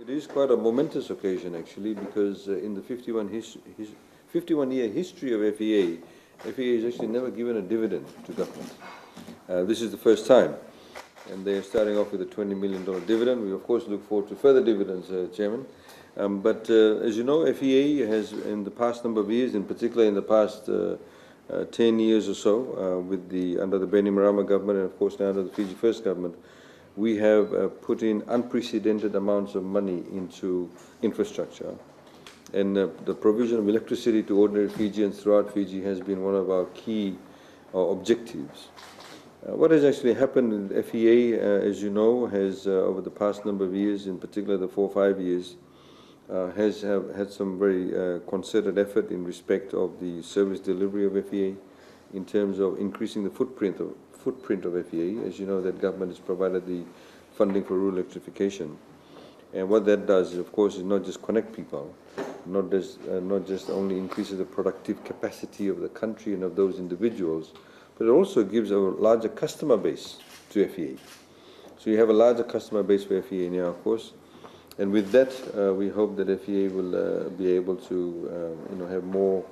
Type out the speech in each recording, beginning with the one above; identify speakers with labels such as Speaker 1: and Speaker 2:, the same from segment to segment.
Speaker 1: It is quite a momentous occasion actually, because in the 51-year history of FEA, FEA has actually never given a dividend to government. This is the first time, and they are starting off with a $20 million dividend. We of course look forward to further dividends, Chairman. But as you know, FEA has in the past number of years, in particular in the past 10 years or so, under the Bainimarama government and of course now under the Fiji First government, we have put in unprecedented amounts of money into infrastructure. And the provision of electricity to ordinary Fijians throughout Fiji has been one of our key objectives. What has actually happened in FEA, as you know, has over the past number of years, in particular the 4 or 5 years, has had some very concerted effort in respect of the service delivery of FEA in terms of increasing the footprint of FEA. As you know, that government has provided the funding for rural electrification. And what that does is, of course, is not just connect people, not just only increases the productive capacity of the country and of those individuals, but it also gives a larger customer base to FEA. So you have a larger customer base for FEA now, of course. And with that, we hope that FEA will be able to have more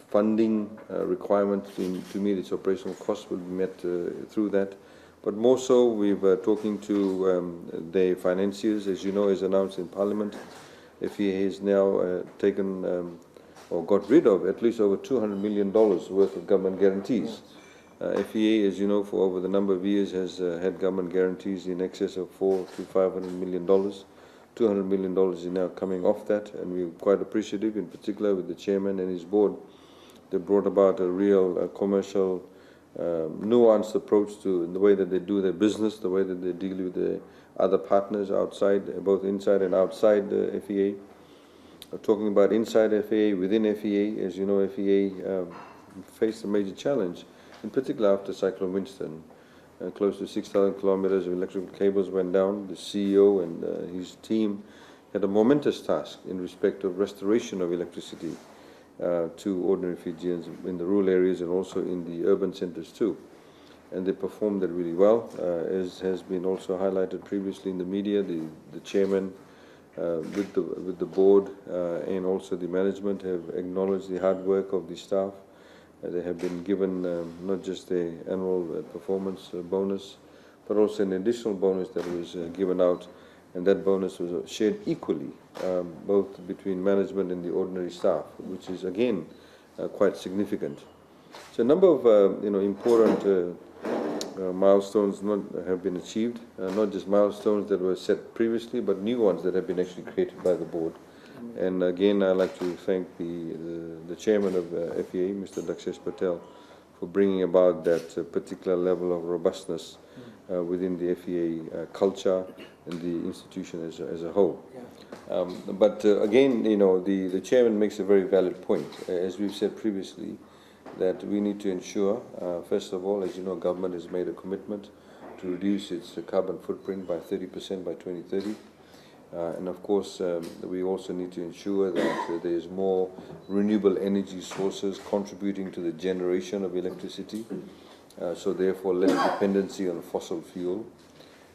Speaker 1: funding requirements to meet its operational costs will be met through that. But more so, we're talking to the financiers. As you know, as announced in Parliament, FEA has now taken or got rid of at least over $200 million worth of government guarantees. FEA, as you know, for over the number of years has had government guarantees in excess of $400 to $500 million. $200 million is now coming off that, and we're quite appreciative, in particular with the chairman and his board. They brought about a real commercial, nuanced approach to the way that they do their business, the way that they deal with the other partners outside, both inside and outside the FEA. Talking about inside FEA, within FEA, as you know, FEA faced a major challenge, in particular after Cyclone Winston. Close to 6,000 kilometers of electrical cables went down. The CEO and his team had a momentous task in respect of restoration of electricity to ordinary Fijians in the rural areas and also in the urban centers too. And they performed that really well. As has been also highlighted previously in the media, the chairman with the board and also the management have acknowledged the hard work of the staff. They have been given not just the annual performance bonus, but also an additional bonus that was given out, and that bonus was shared equally, both between management and the ordinary staff, which is again quite significant. So a number of important milestones have been achieved, not just milestones that were set previously, but new ones that have been actually created by the board. And again, I'd like to thank the chairman of FEA, Mr. Dakshesh Patel, for bringing about that particular level of robustness within the FEA culture and the institution as a whole. But again, the chairman makes a very valid point, as we've said previously, that we need to ensure, first of all, as you know, government has made a commitment to reduce its carbon footprint by 30% by 2030. And of course, we also need to ensure that there is more renewable energy sources contributing to the generation of electricity, so therefore less dependency on fossil fuel.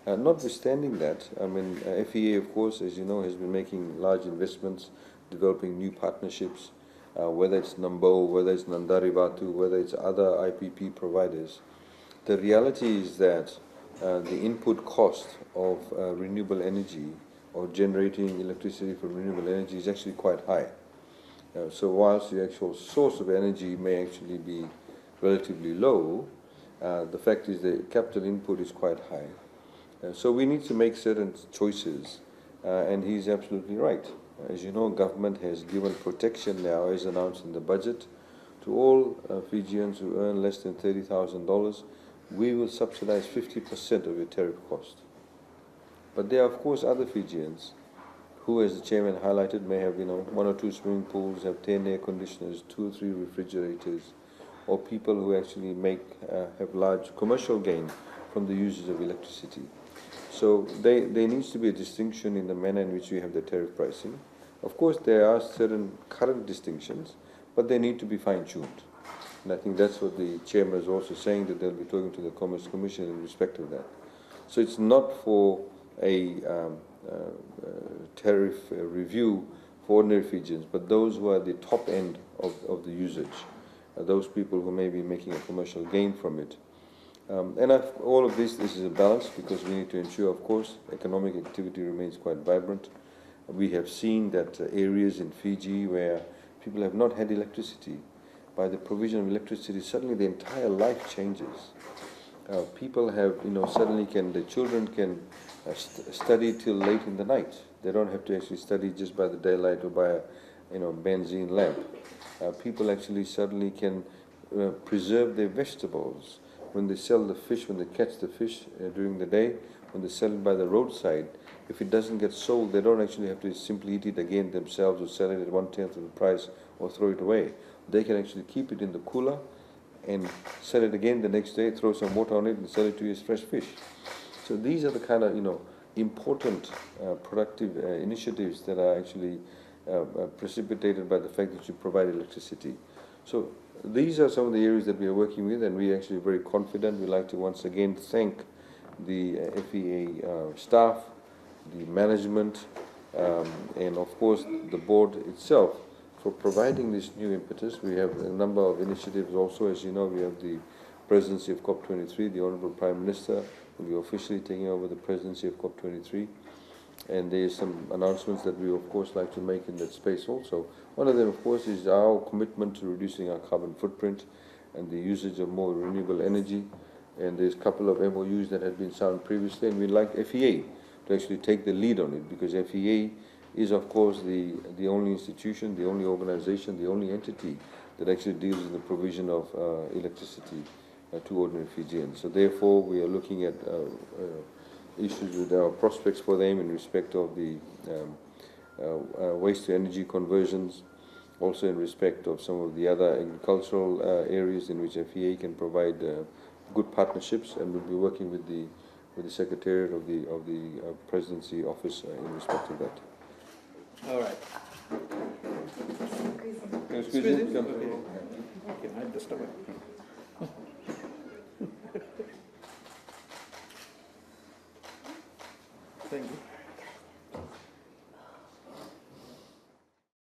Speaker 1: Notwithstanding that, I mean, FEA, of course, as you know, has been making large investments, developing new partnerships, whether it's Nambo, whether it's Nandari Batu, whether it's other IPP providers. The reality is that the input cost of renewable energy or generating electricity from renewable energy is actually quite high. So whilst the actual source of energy may actually be relatively low, the fact is the capital input is quite high. So we need to make certain choices, and he's absolutely right. As you know, government has given protection now, as announced in the budget, to all Fijians who earn less than $30,000. We will subsidize 50% of your tariff cost. But there are, of course, other Fijians who, as the chairman highlighted, may have 1 or 2 swimming pools, have 10 air conditioners, 2 or 3 refrigerators, or people who actually have large commercial gain from the uses of electricity. So there needs to be a distinction in the manner in which we have the tariff pricing. Of course, there are certain current distinctions, but they need to be fine-tuned. And I think that's what the chairman is also saying, that they'll be talking to the Commerce Commission in respect of that. So it's not for a tariff review for ordinary Fijians, but those who are the top end of the usage, those people who may be making a commercial gain from it. All of this is a balance, because we need to ensure, of course, economic activity remains quite vibrant. We have seen that areas in Fiji where people have not had electricity, by the provision of electricity, suddenly the entire life changes. People have, suddenly the children can study till late in the night. They don't have to actually study just by the daylight or by a, benzene lamp. People actually suddenly can preserve their vegetables. When they sell the fish, when they catch the fish during the day, when they sell it by the roadside, if it doesn't get sold, they don't actually have to simply eat it again themselves or sell it at 1/10 of the price or throw it away. They can actually keep it in the cooler and sell it again the next day, throw some water on it and sell it to you as fresh fish. So these are the kind of, important productive initiatives that are actually precipitated by the fact that you provide electricity. So these are some of the areas that we are working with, and we are actually very confident. We'd like to once again thank the FEA staff, the management, and of course the board itself for providing this new impetus. We have a number of initiatives also. As you know, we have the presidency of COP23. The Honourable Prime Minister will be officially taking over the presidency of COP23. And there is some announcements that we of course like to make in that space also. One of them, of course, is our commitment to reducing our carbon footprint and the usage of more renewable energy. And there's a couple of MOUs that have been signed previously, and we'd like FEA to actually take the lead on it, because FEA is of course the only institution, the only organization, the only entity that actually deals with the provision of electricity to ordinary Fijians. So therefore we are looking at issues with our prospects for them in respect of the waste to energy conversions, also in respect of some of the other agricultural areas in which FEA can provide good partnerships, and we'll be working with the Secretariat of the Presidency Office in respect of that.
Speaker 2: All right.
Speaker 1: Excuse me.
Speaker 2: Okay. I disturb it.